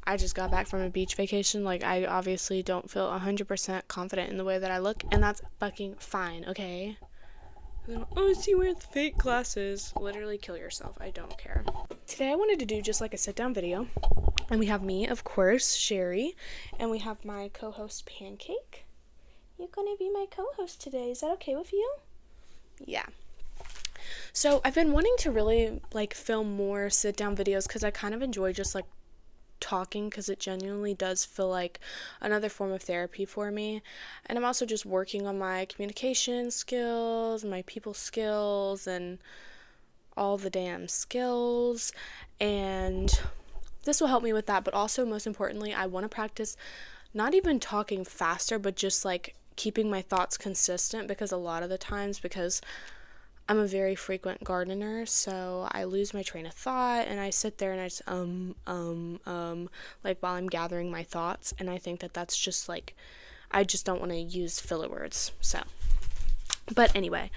I just got back from a beach vacation. Like, I obviously don't feel 100% confident in the way that I look, and that's fucking fine, okay? Oh, is he wearing fake glasses? Literally kill yourself. I don't care. Today I wanted to do just like a sit down video. And we have me, of course, Sherry. And we have my co-host, Pancake. You're gonna be my co-host today. Is that okay with you? Yeah. So I've been wanting to really like film more sit down videos because I kind of enjoy just like talking, because it genuinely does feel like another form of therapy for me. And I'm also just working on my communication skills, my people skills, and all the damn skills. And this will help me with that. But also, most importantly, I want to practice not even talking faster, but just like keeping my thoughts consistent, because a lot of the times, because I'm a very frequent gardener, so I lose my train of thought and I sit there and I just, like while I'm gathering my thoughts. And I think that that's just like, I just don't want to use filler words. So, but anyway,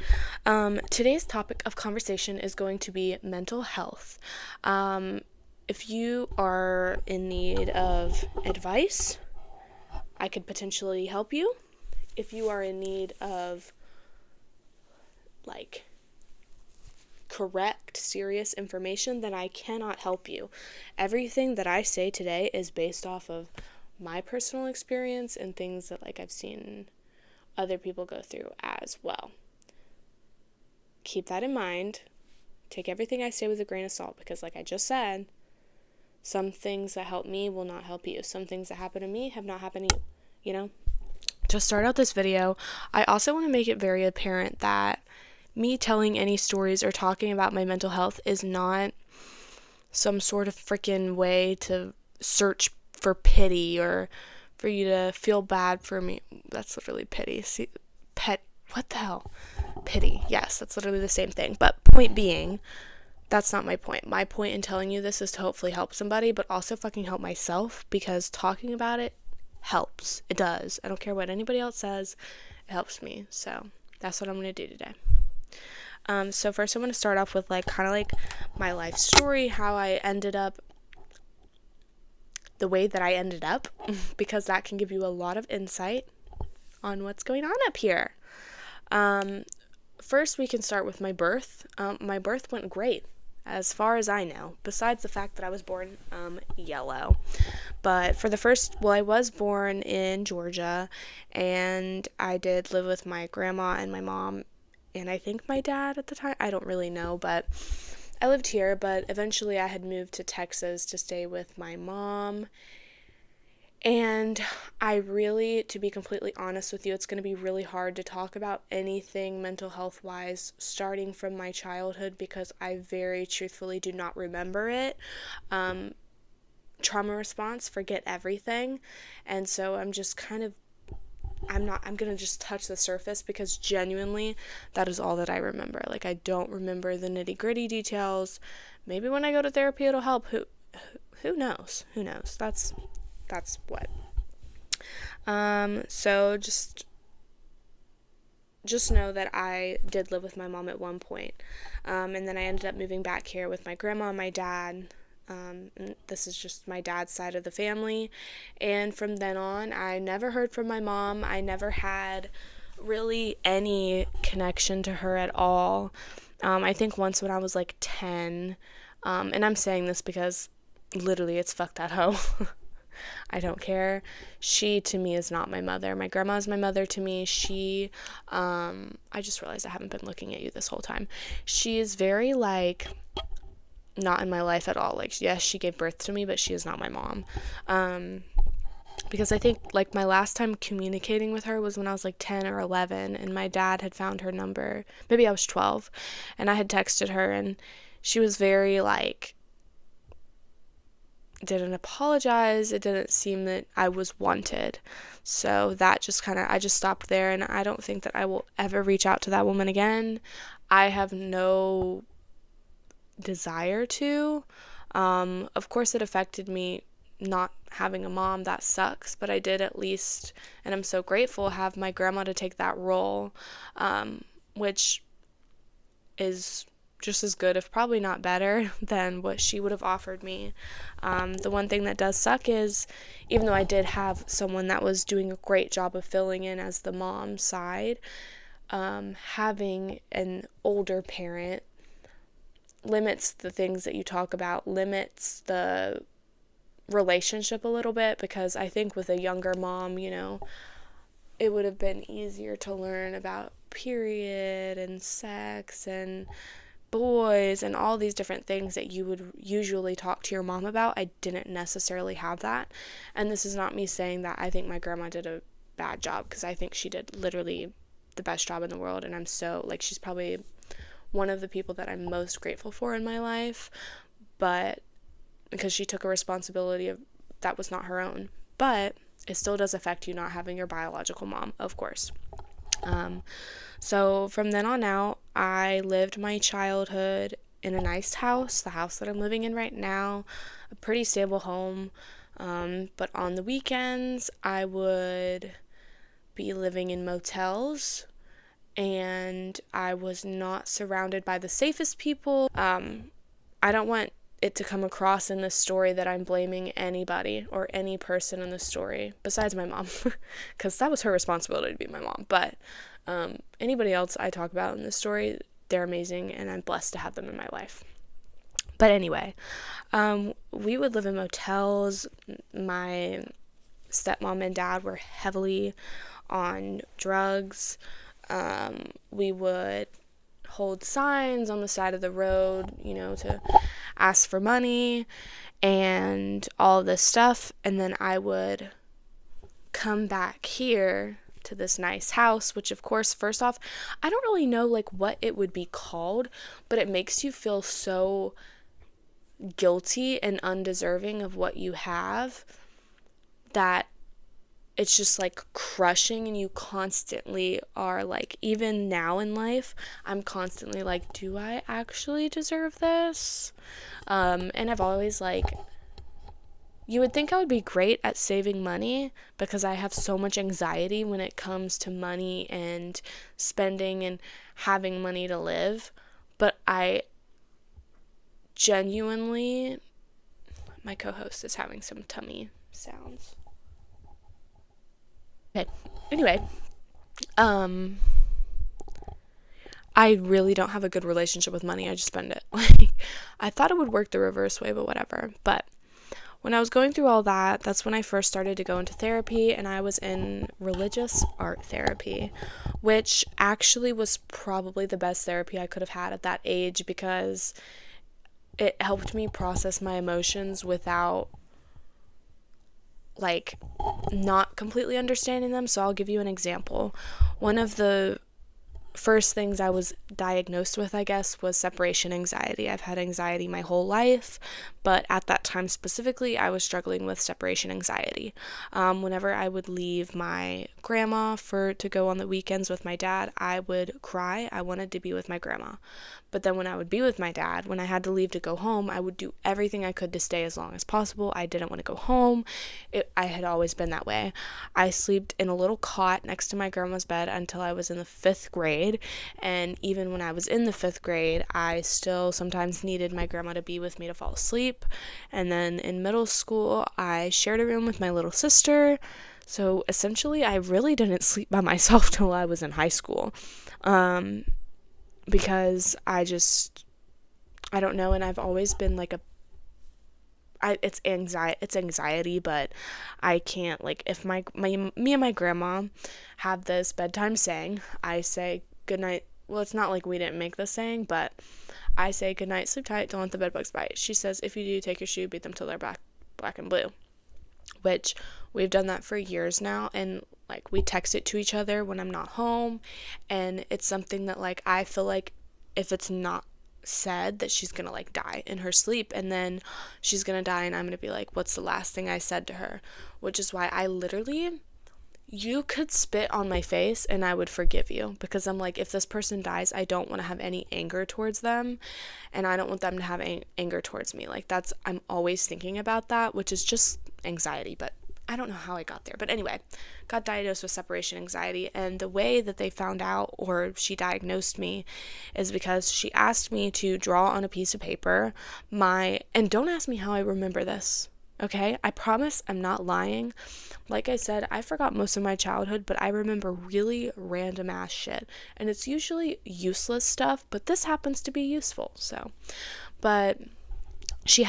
today's topic of conversation is going to be mental health. If you are in need of advice, I could potentially help you. If you are in need of like correct, serious information, then I cannot help you. Everything that I say today is based off of my personal experience and things that like I've seen other people go through as well. Keep that in mind. Take everything I say with a grain of salt, because like I just said, some things that help me will not help you. Some things that happen to me have not happened to you, you know? To start out this video, I also want to make it very apparent that me telling any stories or talking about my mental health is not some sort of freaking way to search for pity or for you to feel bad for me. That's literally pity. See, what the hell? Pity. Yes, that's literally the same thing. But point being, that's not my point. My point in telling you this is to hopefully help somebody, but also fucking help myself, because talking about it helps. It does. I don't care what anybody else says. It helps me. So that's what I'm going to do today. So first I want to start off with like kind of like my life story, how I ended up the way that I ended up, because that can give you a lot of insight on what's going on up here. First we can start with my birth. My birth went great, as far as I know, besides the fact that I was born yellow. But for the first, well, I was born in Georgia, and I did live with my grandma and my mom, and I think my dad at the time. I don't really know, but I lived here. But eventually I had moved to Texas to stay with my mom. And I really, to be completely honest with you, it's going to be really hard to talk about anything mental health wise starting from my childhood, because I very truthfully do not remember it. Trauma response, forget everything. And so I'm just kind of, I'm going to just touch the surface, because genuinely that is all that I remember. Like, I don't remember the nitty gritty details. Maybe when I go to therapy it'll help. Who knows? Who knows? That's what. So just know that I did live with my mom at one point. And then I ended up moving back here with my grandma and my dad. And this is just my dad's side of the family. And from then on, I never heard from my mom. I never had really any connection to her at all. I think once when I was like 10, and I'm saying this because literally it's fuck that hoe. I don't care. She, to me, is not my mother. My grandma is my mother to me. She, I just realized I haven't been looking at you this whole time. She is very, like, not in my life at all. Like, yes, she gave birth to me, but she is not my mom. Because I think, like, my last time communicating with her was when I was, like, 10 or 11, and my dad had found her number. Maybe I was 12, and I had texted her, and she was very, like, didn't apologize. It didn't seem that I was wanted. So that just kind of, I just stopped there, and I don't think that I will ever reach out to that woman again. I have no desire to. Of course it affected me not having a mom. That sucks, but I did at least, and I'm so grateful, have my grandma to take that role, which is just as good, if probably not better, than what she would have offered me. The one thing that does suck is, even though I did have someone that was doing a great job of filling in as the mom side, having an older parent limits the things that you talk about, limits the relationship a little bit, because I think with a younger mom, it would have been easier to learn about period and sex and boys and all these different things that you would usually talk to your mom about. I didn't necessarily have that. And this is not me saying that I think my grandma did a bad job, because I think she did literally the best job in the world, and I'm so, like, she's probably one of the people that I'm most grateful for in my life, but because she took a responsibility that was not her own. But it still does affect you not having your biological mom, of course. So from then on out, I lived my childhood in a nice house, the house that I'm living in right now, a pretty stable home. But on the weekends, I would be living in motels, and I was not surrounded by the safest people. I don't want it to come across in this story that I'm blaming anybody or any person in the story besides my mom, because that was her responsibility to be my mom. But anybody else I talk about in this story, they're amazing, and I'm blessed to have them in my life. But anyway, we would live in motels. My stepmom and dad were heavily on drugs. We would hold signs on the side of the road, to ask for money and all this stuff. And then I would come back here to this nice house, which, of course, first off, I don't really know like what it would be called, but it makes you feel so guilty and undeserving of what you have that it's just like crushing, and you constantly are like, even now in life, I'm constantly like, do I actually deserve this? And I've always like, you would think I would be great at saving money, because I have so much anxiety when it comes to money and spending and having money to live. But I genuinely, my co-host is having some tummy sounds. Okay. Anyway, I really don't have a good relationship with money. I just spend it. Like, I thought it would work the reverse way, but whatever. But when I was going through all that, that's when I first started to go into therapy, and I was in religious art therapy, which actually was probably the best therapy I could have had at that age, because it helped me process my emotions without like not completely understanding them. So I'll give you an example. One of the first things I was diagnosed with, I guess, was separation anxiety. I've had anxiety my whole life, but at that time specifically, I was struggling with separation anxiety. Whenever I would leave my grandma to go on the weekends with my dad, I would cry. I wanted to be with my grandma. But then when I would be with my dad, when I had to leave to go home, I would do everything I could to stay as long as possible. I didn't want to go home. I had always been that way. I slept in a little cot next to my grandma's bed until I was in the 5th grade. And even when I was in the 5th grade, I still sometimes needed my grandma to be with me to fall asleep. And then in middle school, I shared a room with my little sister. So essentially, I really didn't sleep by myself till I was in high school. Because I don't know, and I've always been like it's anxiety, but I can't, like, if me and my grandma have this bedtime saying, I say good night. Well, it's not like we didn't make this saying, but I say good night, sleep tight, don't let the bed bugs bite. She says, if you do, take your shoe, beat them till they're black and blue, which we've done that for years now. And like, we text it to each other when I'm not home, and it's something that, like, I feel like if it's not said, that she's gonna like die in her sleep, and then she's gonna die, and I'm gonna be like, what's the last thing I said to her? Which is why you could spit on my face and I would forgive you, because I'm like, if this person dies, I don't want to have any anger towards them, and I don't want them to have anger towards me. Like, I'm always thinking about that, which is just anxiety. But I don't know how I got there, but anyway, got diagnosed with separation anxiety. And the way that they found out, or she diagnosed me, is because she asked me to draw on a piece of paper and don't ask me how I remember this, okay? I promise I'm not lying. Like I said, I forgot most of my childhood, but I remember really random ass shit. And it's usually useless stuff, but this happens to be useful, so. But she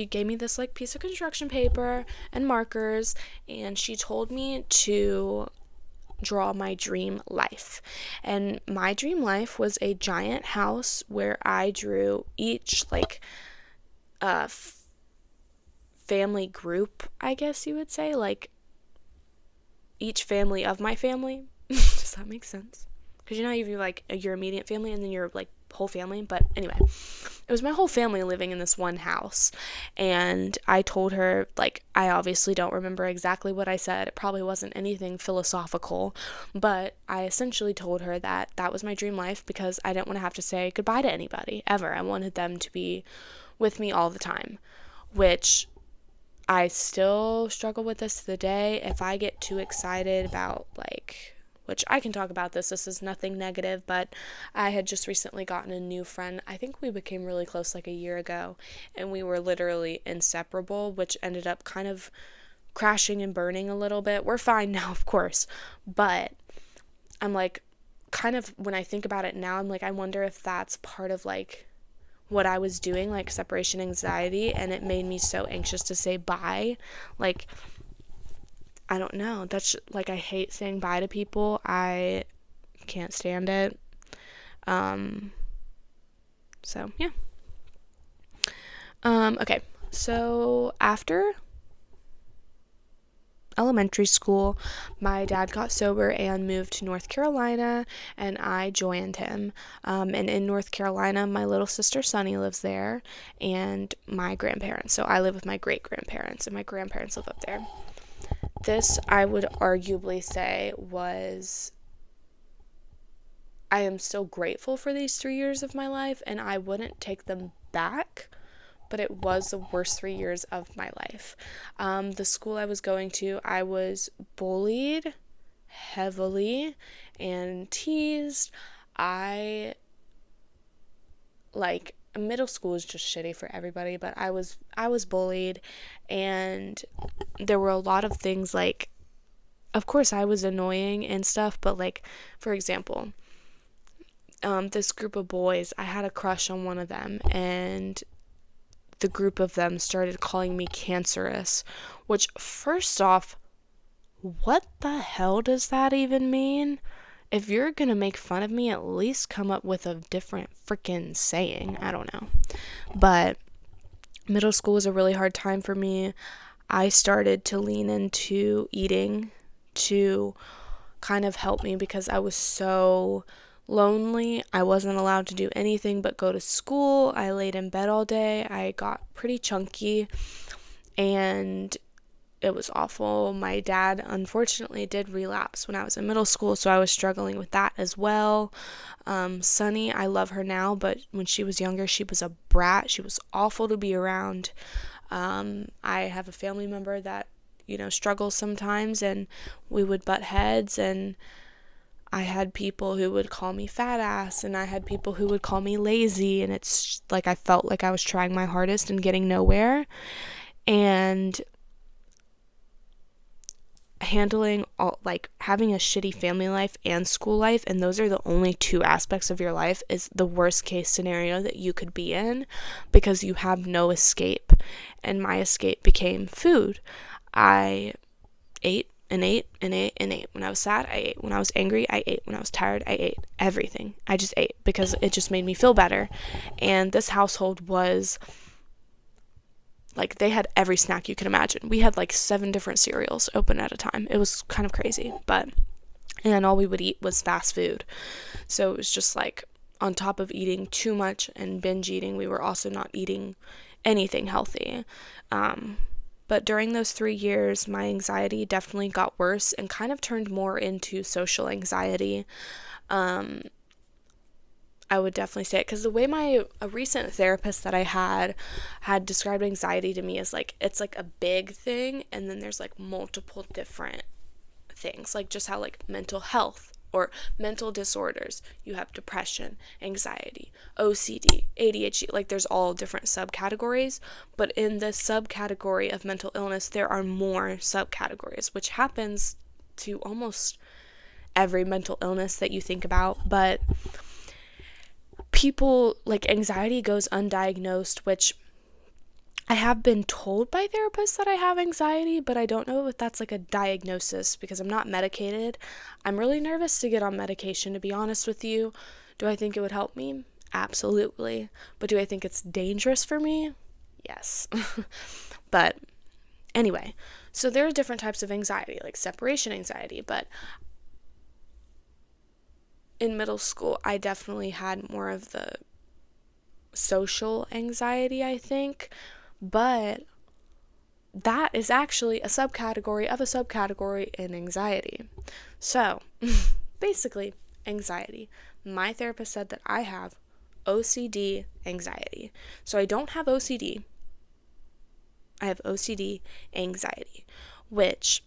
gave me this like piece of construction paper and markers, and she told me to draw my dream life. And my dream life was a giant house where I drew each like family group, I guess you would say, like each family of my family. Does that make sense? Because you know you have like your immediate family and then your like whole family. But anyway, it was my whole family living in this one house. And I told her, like, I obviously don't remember exactly what I said. It probably wasn't anything philosophical, but I essentially told her that that was my dream life because I didn't want to have to say goodbye to anybody ever. I wanted them to be with me all the time, which I still struggle with this to the day. If I get too excited about, like, which I can talk about this is nothing negative, but I had just recently gotten a new friend. I think we became really close like a year ago, and we were literally inseparable, which ended up kind of crashing and burning a little bit. We're fine now, of course, but I'm like, kind of, when I think about it now, I'm like, I wonder if that's part of like what I was doing, like separation anxiety, and it made me so anxious to say bye. Like, I don't know. That's like, I hate saying bye to people. I can't stand it. So yeah. Okay. So after elementary school, my dad got sober and moved to North Carolina, and I joined him. And in North Carolina, my little sister Sunny lives there, and my grandparents. So I live with my great grandparents, and my grandparents live up there. This, I would arguably say, I am still grateful for these 3 years of my life, and I wouldn't take them back, but it was the worst 3 years of my life. The school I was going to, I was bullied heavily and teased. Middle school is just shitty for everybody, but I was bullied, and there were a lot of things, like, of course I was annoying and stuff, but like, for example, this group of boys, I had a crush on one of them, and the group of them started calling me cancerous, which, first off, what the hell does that even mean? If you're gonna make fun of me, at least come up with a different freaking saying. I don't know. But middle school was a really hard time for me. I started to lean into eating to kind of help me because I was so lonely. I wasn't allowed to do anything but go to school. I laid in bed all day. I got pretty chunky, and it was awful. My dad, unfortunately, did relapse when I was in middle school, so I was struggling with that as well. Sunny, I love her now, but when she was younger, she was a brat. She was awful to be around. I have a family member that, struggles sometimes, and we would butt heads, and I had people who would call me fat ass, and I had people who would call me lazy, and it's like I felt like I was trying my hardest and getting nowhere. And handling having a shitty family life and school life, and those are the only two aspects of your life, is the worst case scenario that you could be in, because you have no escape. And my escape became food. I ate and ate and ate and ate. When I was sad, I ate. When I was angry, I ate. When I was tired, I ate. Everything. I just ate because it just made me feel better. And this household was like, they had every snack you can imagine. We had like 7 different cereals open at a time. It was kind of crazy, and all we would eat was fast food. So it was just like, on top of eating too much and binge eating, we were also not eating anything healthy. But during those 3 years, my anxiety definitely got worse and kind of turned more into social anxiety. I I would definitely say it, because the way a recent therapist that I had described anxiety to me as like, it's like a big thing, and then there's like multiple different things, like just how like mental health or mental disorders, you have depression, anxiety, OCD, ADHD, like there's all different subcategories, but in the subcategory of mental illness, there are more subcategories, which happens to almost every mental illness that you think about. But people, like, anxiety goes undiagnosed, which I have been told by therapists that I have anxiety, but I don't know if that's like a diagnosis because I'm not medicated. I'm really nervous to get on medication, to be honest with you. Do I think it would help me? Absolutely. But do I think it's dangerous for me? Yes. But anyway, so there are different types of anxiety, like separation anxiety, but in middle school, I definitely had more of the social anxiety, I think, but that is actually a subcategory of a subcategory in anxiety. So, basically, anxiety. My therapist said that I have OCD anxiety. So I don't have OCD. I have OCD anxiety, which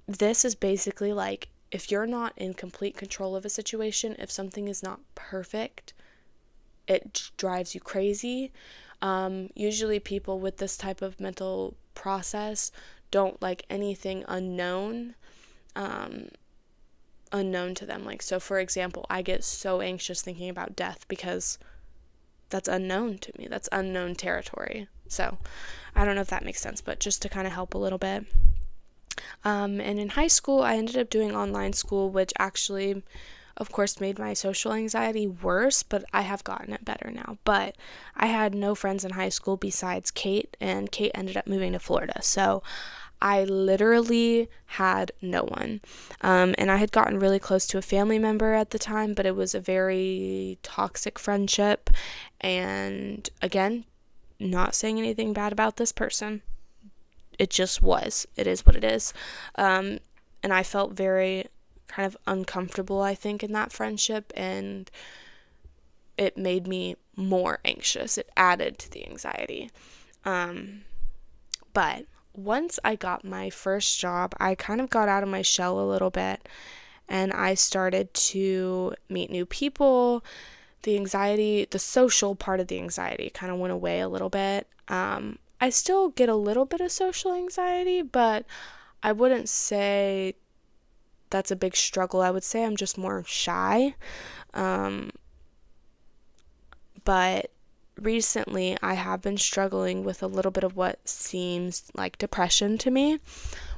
this is basically like if you're not in complete control of a situation, if something is not perfect, it drives you crazy. Usually people with this type of mental process don't like anything unknown to them. Like, so for example, I get so anxious thinking about death because that's unknown to me. That's unknown territory. So I don't know if that makes sense, but just to kind of help a little bit. And in high school, I ended up doing online school, which actually, of course, made my social anxiety worse, but I have gotten it better now. But I had no friends in high school besides Kate, and Kate ended up moving to Florida. So I literally had no one. And I had gotten really close to a family member at the time, but it was a very toxic friendship. And again, not saying anything bad about this person. It just was. It is what it is. And I felt very kind of uncomfortable, I think, in that friendship, and it made me more anxious. It added to the anxiety. But once I got my first job, I kind of got out of my shell a little bit, and I started to meet new people. The anxiety, the social part of the anxiety kind of went away a little bit. I still get a little bit of social anxiety, but I wouldn't say that's a big struggle. I would say I'm just more shy. But recently I have been struggling with a little bit of what seems like depression to me,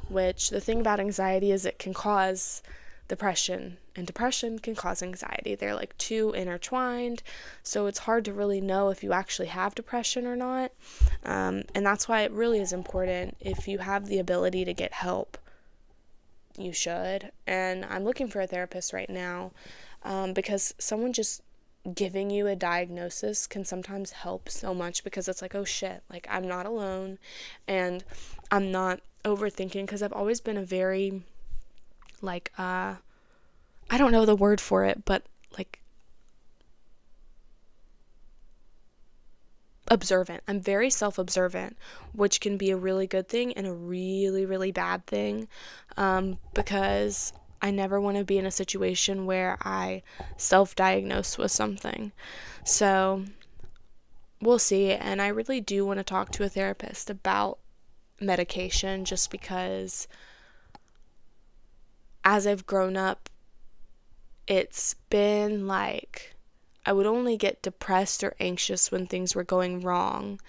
which the thing about anxiety is it can cause depression, and depression can cause anxiety. They're like two intertwined, so it's hard to really know if you actually have depression or not. And that's why it really is important, if you have the ability to get help, you should. And I'm looking for a therapist right now, because someone just giving you a diagnosis can sometimes help so much, because it's like, oh shit, like I'm not alone, and I'm not overthinking, because I've always been a very like I don't know the word for it, but like observant. I'm very self-observant, which can be a really good thing and a really, really bad thing, because I never want to be in a situation where I self-diagnose with something. So we'll see, and I really do want to talk to a therapist about medication, just because as I've grown up, it's been like I would only get depressed or anxious when things were going wrong.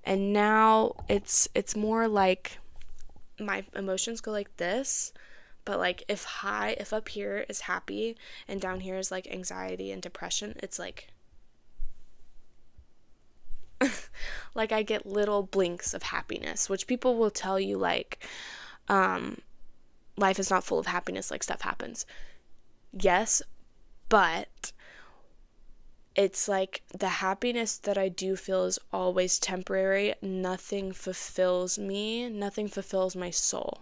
And now it's more like my emotions go like this, but like if up here is happy and down here is like anxiety and depression, it's like like I get little blinks of happiness, which people will tell you like life is not full of happiness, like stuff happens. Yes, but it's like the happiness that I do feel is always temporary. Nothing fulfills me. Nothing fulfills my soul.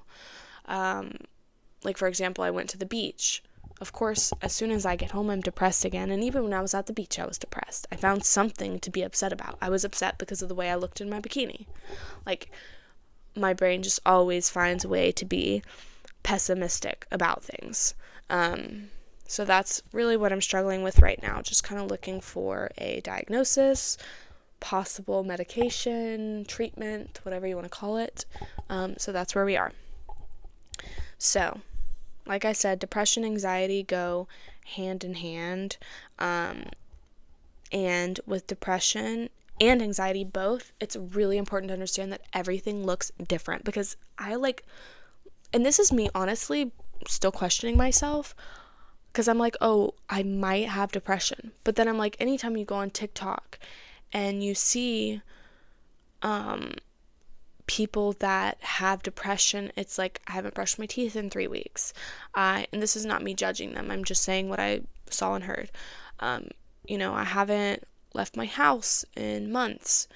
Like, for example, I went to the beach. Of course, as soon as I get home, I'm depressed again. And even when I was at the beach, I was depressed. I found something to be upset about. I was upset because of the way I looked in my bikini. Like, my brain just always finds a way to be pessimistic about things. So that's really what I'm struggling with right now. Just kind of looking for a diagnosis, possible medication, treatment, whatever you want to call it. So that's where we are. So, like I said, depression, anxiety go hand in hand. And with depression and anxiety both, it's really important to understand that everything looks different, because and this is me honestly still questioning myself, because I'm like, oh, I might have depression. But then I'm like, anytime you go on TikTok and you see people that have depression, it's like, I haven't brushed my teeth in 3 weeks. And this is not me judging them. I'm just saying what I saw and heard. I haven't left my house in months.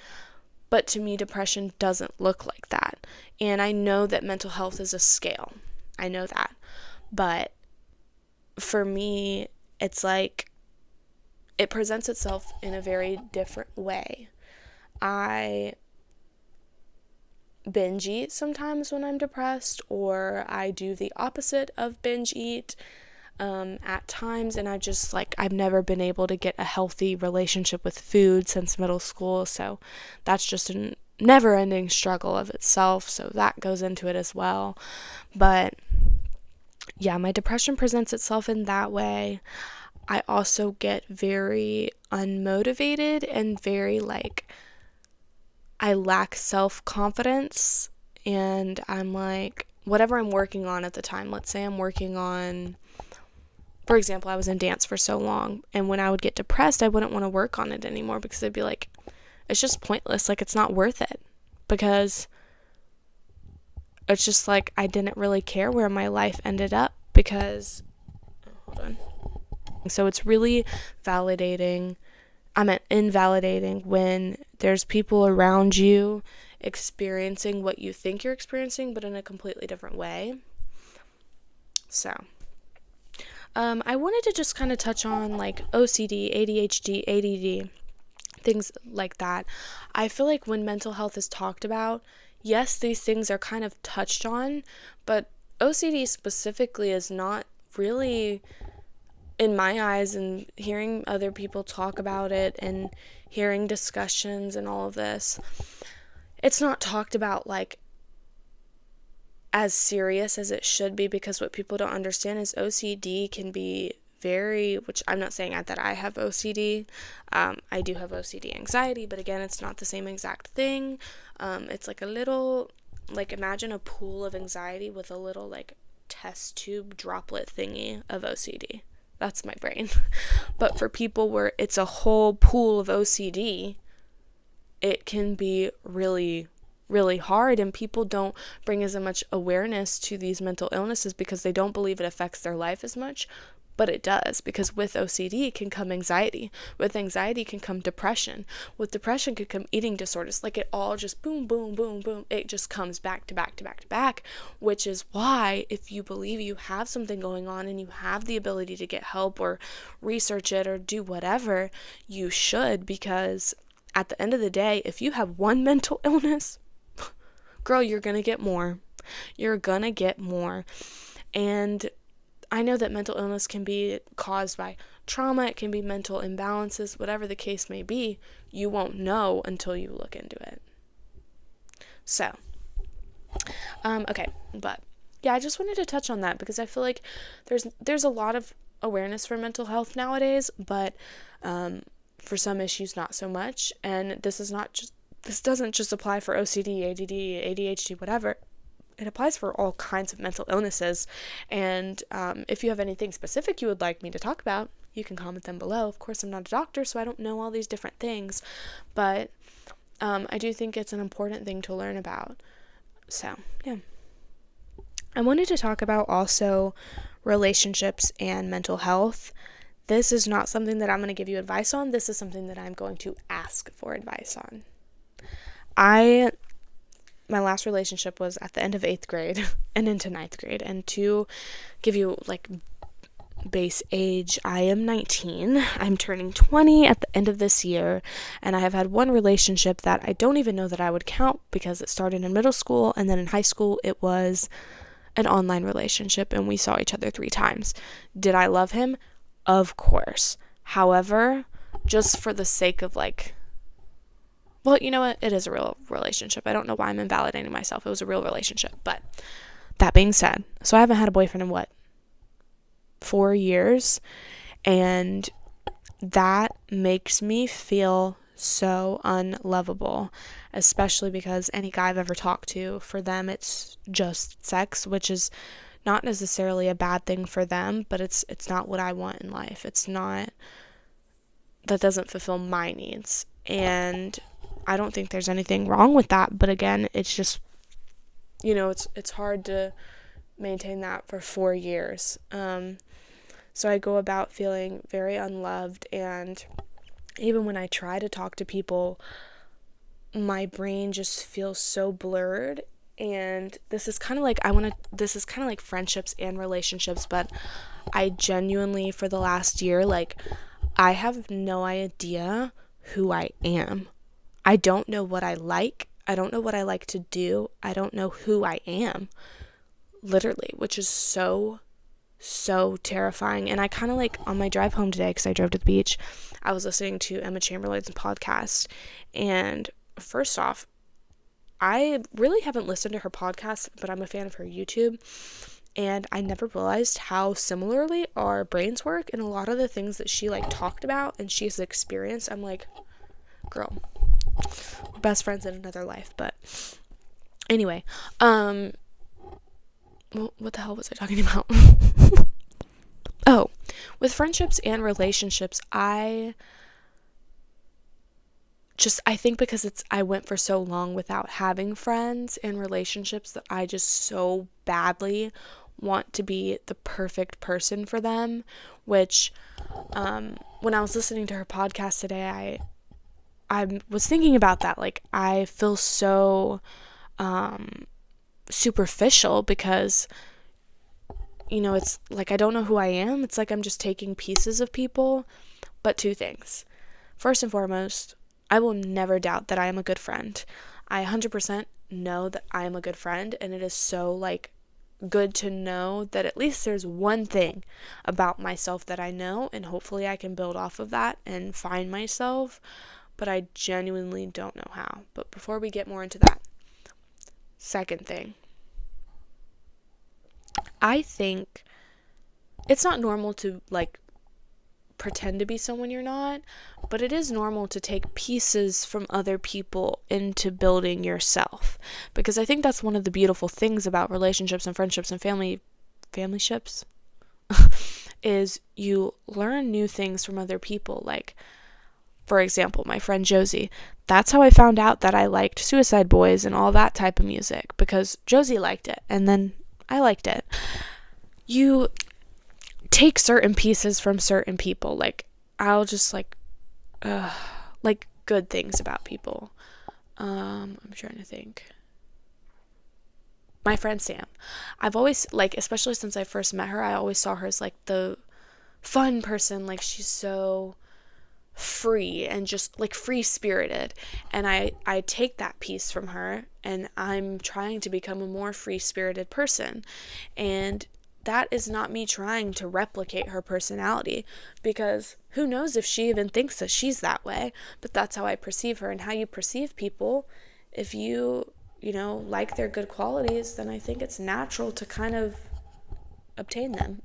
But to me, depression doesn't look like that. And I know that mental health is a scale. I know that. But for me, it's like it presents itself in a very different way. I binge eat sometimes when I'm depressed, or I do the opposite of binge eat at times, and I've never been able to get a healthy relationship with food since middle school, so that's just a never-ending struggle of itself, so that goes into it as well. But yeah, my depression presents itself in that way. I also get very unmotivated and very I lack self-confidence, and I'm like, whatever I'm working on at the time, let's say I'm working on, for example, I was in dance for so long, and when I would get depressed, I wouldn't want to work on it anymore, because I'd be like, it's just pointless, it's not worth it, because it's just I didn't really care where my life ended up, because, hold on. So it's really invalidating when there's people around you experiencing what you think you're experiencing, but in a completely different way. So, I wanted to just kind of touch on OCD, ADHD, ADD, things like that. I feel like when mental health is talked about, yes, these things are kind of touched on, but OCD specifically is not really, in my eyes, and hearing other people talk about it and hearing discussions and all of this, it's not talked about as serious as it should be, because what people don't understand is OCD can be which I'm not saying that I have OCD. I do have OCD anxiety, but again, it's not the same exact thing. It's a little, imagine a pool of anxiety with a little test tube droplet thingy of OCD. That's my brain. But for people where it's a whole pool of OCD, it can be really, really hard, and people don't bring as much awareness to these mental illnesses because they don't believe it affects their life as much. But it does, because with OCD can come anxiety. With anxiety can come depression. With depression can come eating disorders. It all just boom, boom, boom, boom. It just comes back to back to back to back, which is why if you believe you have something going on and you have the ability to get help or research it or do whatever, you should, because at the end of the day, if you have one mental illness, girl, you're going to get more. You're going to get more. And I know that mental illness can be caused by trauma, it can be mental imbalances, whatever the case may be. You won't know until you look into it. So, okay, but yeah, I just wanted to touch on that because I feel like there's a lot of awareness for mental health nowadays, but for some issues not so much. And this doesn't just apply for OCD, ADD, ADHD, whatever. It applies for all kinds of mental illnesses, and if you have anything specific you would like me to talk about, you can comment them below. Of course, I'm not a doctor, so I don't know all these different things, but I do think it's an important thing to learn about. So, yeah. I wanted to talk about also relationships and mental health. This is not something that I'm going to give you advice on. This is something that I'm going to ask for advice on. My last relationship was at the end of 8th grade and into 9th grade. And to give you base age, I am 19. I'm turning 20 at the end of this year, and I have had one relationship that I don't even know that I would count because it started in middle school, and then in high school it was an online relationship, and we saw each other 3 times. Did I love him? Of course. However, just for the sake of well, you know what? It is a real relationship. I don't know why I'm invalidating myself. It was a real relationship. But that being said, so I haven't had a boyfriend in 4 years, and that makes me feel so unlovable, especially because any guy I've ever talked to, for them it's just sex, which is not necessarily a bad thing for them, but it's not what I want in life. That doesn't fulfill my needs, and I don't think there's anything wrong with that, but again, it's just, it's hard to maintain that for 4 years. So I go about feeling very unloved, and even when I try to talk to people, my brain just feels so blurred. And this is kind of like friendships and relationships, but I genuinely, for the last year, I have no idea who I am. I don't know what I like. I don't know what I like to do. I don't know who I am, literally, which is so terrifying. And I kind of on my drive home today, because I drove to the beach, I was listening to Emma Chamberlain's podcast, and first off, I really haven't listened to her podcast, but I'm a fan of her YouTube, and I never realized how similarly our brains work, and a lot of the things that she talked about and she's experienced, I'm like, girl, we're best friends in another life. But anyway, what the hell was I talking about? Oh, with friendships and relationships, I think because I went for so long without having friends and relationships that I just so badly want to be the perfect person for them, which, when I was listening to her podcast today, I was thinking about that. I feel so, superficial because, it's I don't know who I am. It's I'm just taking pieces of people. But 2 things. First and foremost, I will never doubt that I am a good friend. I 100% know that I am a good friend, and it is so good to know that at least there's one thing about myself that I know, and hopefully I can build off of that and find myself, but I genuinely don't know how. But before we get more into that, second thing, I think it's not normal to pretend to be someone you're not, but it is normal to take pieces from other people into building yourself, because I think that's one of the beautiful things about relationships and friendships and family ships is you learn new things from other people. For example, my friend Josie, that's how I found out that I liked Suicide Boys and all that type of music, because Josie liked it, and then I liked it. You take certain pieces from certain people. I'll just good things about people. I'm trying to think. My friend Sam, I've always especially since I first met her, I always saw her as the fun person. She's so free and just free spirited, and I take that piece from her, and I'm trying to become a more free spirited person. And that is not me trying to replicate her personality, because who knows if she even thinks that she's that way, but that's how I perceive her. And how you perceive people, if you like their good qualities, then I think it's natural to kind of obtain them.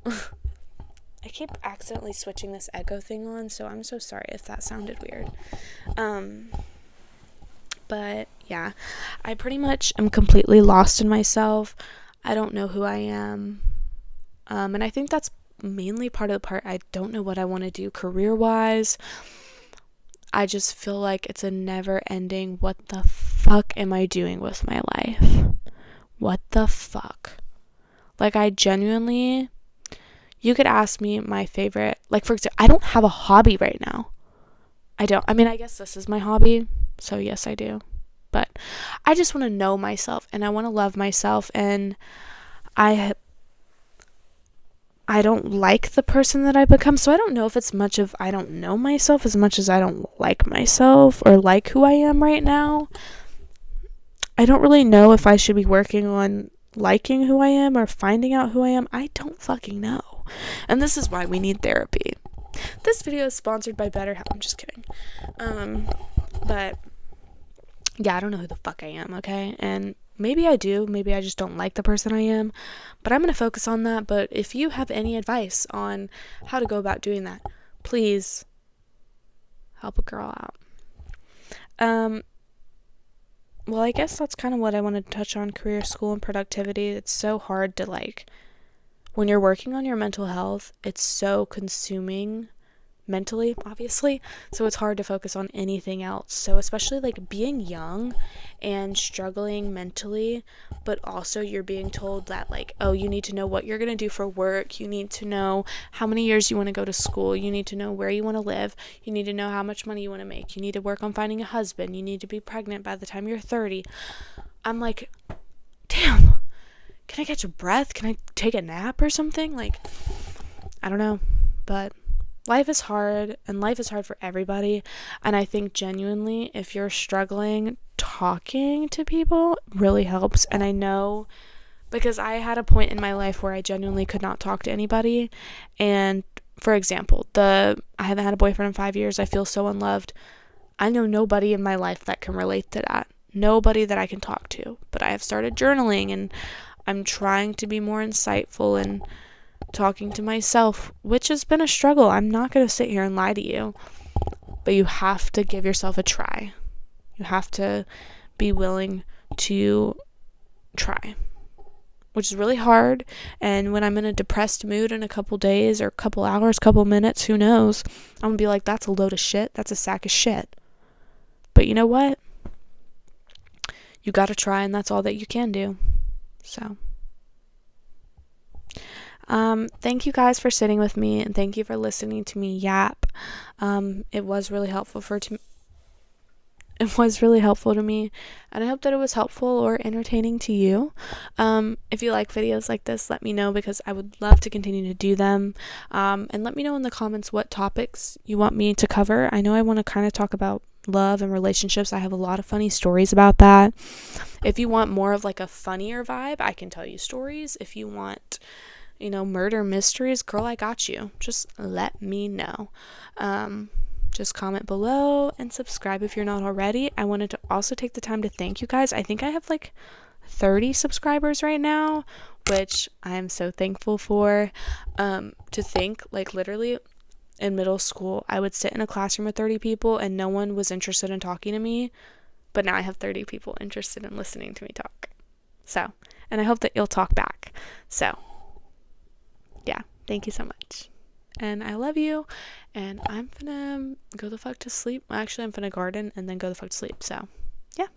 I keep accidentally switching this echo thing on, so I'm so sorry if that sounded weird. But yeah, I pretty much am completely lost in myself. I don't know who I am. And I think that's mainly part of the part. I don't know what I want to do career-wise. I just feel like it's a never-ending, what the fuck am I doing with my life? What the fuck? I genuinely, you could ask me my favorite, for example, I don't have a hobby right now. I guess this is my hobby, so yes, I do. But I just want to know myself, and I want to love myself, and I I don't like the person that I become. So I don't know if it's much of I don't know myself as much as I don't like myself or like who I am right now. I don't really know if I should be working on liking who I am or finding out who I am. I don't fucking know. And this is why we need therapy. This video is sponsored by BetterHelp. I'm just kidding. But yeah, I don't know who the fuck I am, okay? And maybe I do. Maybe I just don't like the person I am. But I'm going to focus on that. But if you have any advice on how to go about doing that, please help a girl out. Well, I guess that's kind of what I wanted to touch on, career, school, and productivity. It's so hard to, like, when you're working on your mental health, it's so consuming mentally, obviously, so it's hard to focus on anything else. So especially like being young and struggling mentally, but also you're being told that like, oh, you need to know what you're going to do for work, you need to know how many years you want to go to school, you need to know where you want to live, you need to know how much money you want to make, you need to work on finding a husband, you need to be pregnant by the time you're 30. I'm like, damn, can I catch a breath? Can I take a nap or something? Like, I don't know, but life is hard, and life is hard for everybody. And I think genuinely, if you're struggling, talking to people really helps. And I know because I had a point in my life where I genuinely could not talk to anybody. And for example, I haven't had a boyfriend in 5 years. I feel so unloved. I know nobody in my life that can relate to that. Nobody that I can talk to. But I have started journaling, and I'm trying to be more insightful and talking to myself, which has been a struggle. I'm not going to sit here and lie to you, but you have to give yourself a try. You have to be willing to try, which is really hard. And when I'm in a depressed mood in a couple days or a couple hours, couple minutes, who knows, I'm going to be like, that's a load of shit. That's a sack of shit. But you know what? You got to try, and that's all that you can do. So thank you guys for sitting with me, and thank you for listening to me yap. It was really helpful to me, and I hope that it was helpful or entertaining to you. If you like videos like this, let me know, because I would love to continue to do them. And let me know in the comments what topics you want me to cover. I know I want to kind of talk about love and relationships. I have a lot of funny stories about that. If you want more of like a funnier vibe, I can tell you stories. If you want murder mysteries, girl, I got you. Just let me know. Just comment below and subscribe if you're not already. I wanted to also take the time to thank you guys. I think I have like 30 subscribers right now, which I am so thankful for. To think, like, literally in middle school, I would sit in a classroom with 30 people and no one was interested in talking to me, but now I have 30 people interested in listening to me talk. So, and I hope that you'll talk back. So yeah, thank you so much. And I love you. And I'm gonna go the fuck to sleep. Actually, I'm gonna garden and then go the fuck to sleep. So, yeah.